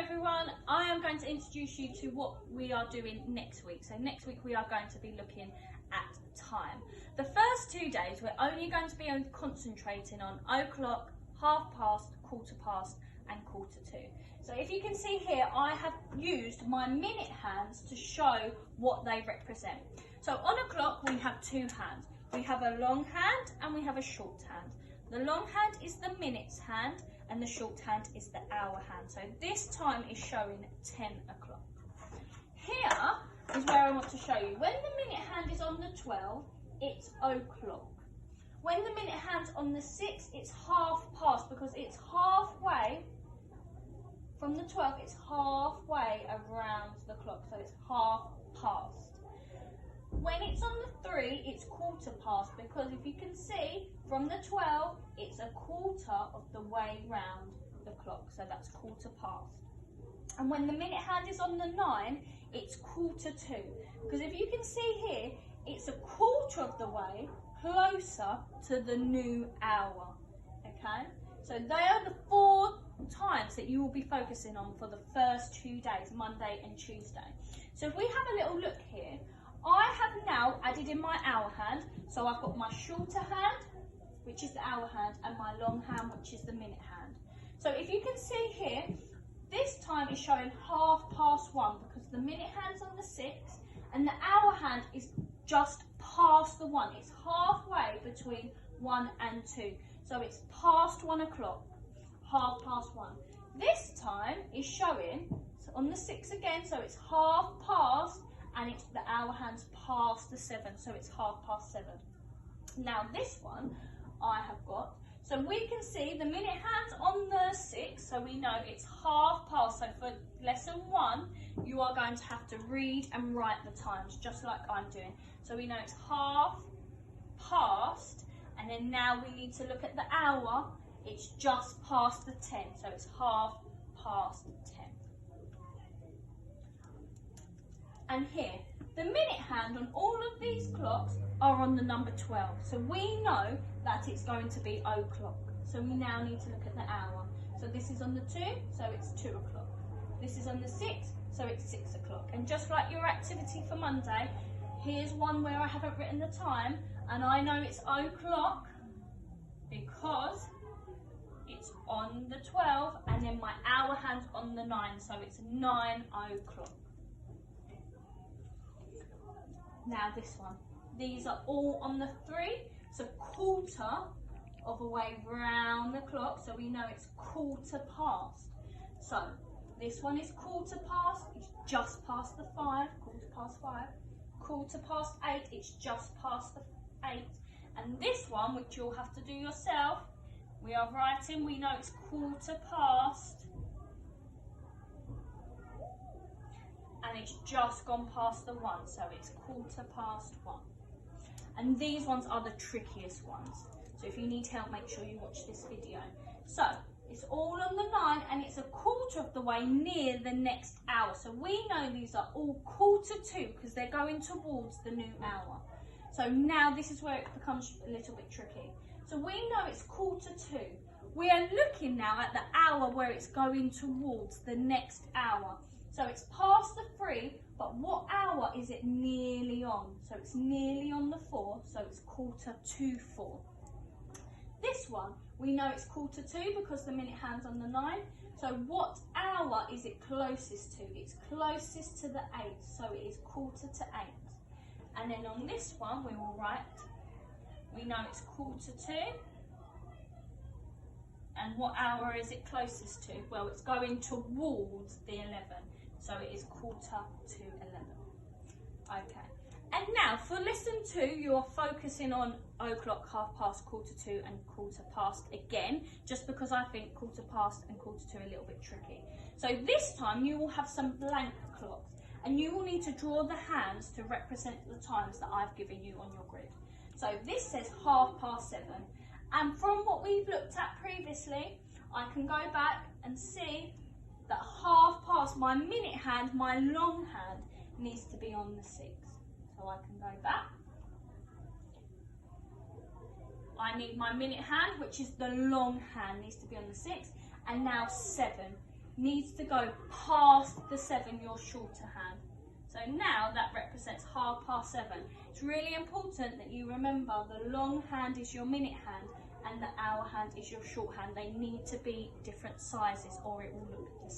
everyone, I am going to introduce you to what we are doing next week. So next week we are going to be looking at time. The first 2 days we're only going to be concentrating on o'clock, half past, quarter past and quarter to. So if you can see here, I have used my minute hands to show what they represent. So on a clock we have two hands. We have a long hand and we have a short hand. The long hand is the minutes hand and the short hand is the hour hand. So this time is showing 10 o'clock. Here is where I want to show you. When the minute hand is on the 12, it's o'clock. When the minute hand's on the 6, it's half past because it's halfway from the 12, it's halfway around the clock, so it's half past. When it's on the 3, it's quarter past because if you can see from the 12, it's a quarter of the way round the clock, so that's quarter past. And when the minute hand is on the 9, it's quarter to, because if you can see here, it's a quarter of the way closer to the new hour, okay? So they are the 4 times that you will be focusing on for the first 2 days, Monday and Tuesday. So if we have a little look here, I have now added in my hour hand, so I've got my shorter hand, which is the hour hand, and my long hand, which is the minute hand. So if you can see here, this time is showing half past 1 because the minute hand's on the 6 and the hour hand is just past the 1. It's halfway between 1 and 2. So it's past 1 o'clock, half past 1. This time is showing on the 6 again, so it's half past and it's the hour hand's past the 7, so it's half past 7. Now this one I have got, so we can see the minute hand's on the 6, so we know it's half past. So for lesson 1, you are going to have to read and write the times, just like I'm doing. So we know it's half past, and then now we need to look at the hour. It's just past the 10, so it's half past 10. And here, the minute hand on all of these clocks are on the number 12. So we know that it's going to be o'clock. So we now need to look at the hour. So this is on the 2, so it's 2 o'clock. This is on the 6, so it's 6 o'clock. And just like your activity for Monday, here's one where I haven't written the time, and I know it's o'clock because it's on the 12, and then my hour hand's on the 9, so it's 9 o'clock. Now this one, these are all on the 3, so quarter of a way round the clock, so we know it's quarter past. So this one is quarter past, it's just past the 5, quarter past 5. Quarter past 8, it's just past the 8. And this one, which you'll have to do yourself, we are writing, we know it's quarter past, and it's just gone past the 1, so it's quarter past 1. And these ones are the trickiest ones, so if you need help, make sure you watch this video. So it's all on the 9 and it's a quarter of the way near the next hour, so we know these are all quarter to because they're going towards the new hour. So now this is where it becomes a little bit tricky. So we know it's quarter to. We are looking now at the hour where it's going towards the next hour. So it's past the 3, but what hour is it nearly on? So it's nearly on the 4, so it's quarter to 4. This one, we know it's quarter to because the minute hand's on the 9. So what hour is it closest to? It's closest to the 8, so it is quarter to 8. And then on this one, we will write, we know it's quarter to. And what hour is it closest to? Well, it's going towards the 11. So it is quarter to 11. Okay. And now for lesson 2, you are focusing on o'clock, half past, quarter to and quarter past again, just because I think quarter past and quarter to are a little bit tricky. So this time you will have some blank clocks and you will need to draw the hands to represent the times that I've given you on your grid. So this says half past 7. And from what we've looked at previously, I can go back and see that half past, my minute hand, my long hand, needs to be on the 6. So I can go back. I need my minute hand, which is the long hand, needs to be on the 6. And now 7. needs to go past the 7, your shorter hand. So now that represents 7:30. It's really important that you remember the long hand is your minute hand and the hour hand is your short hand. They need to be different sizes or it will look the same.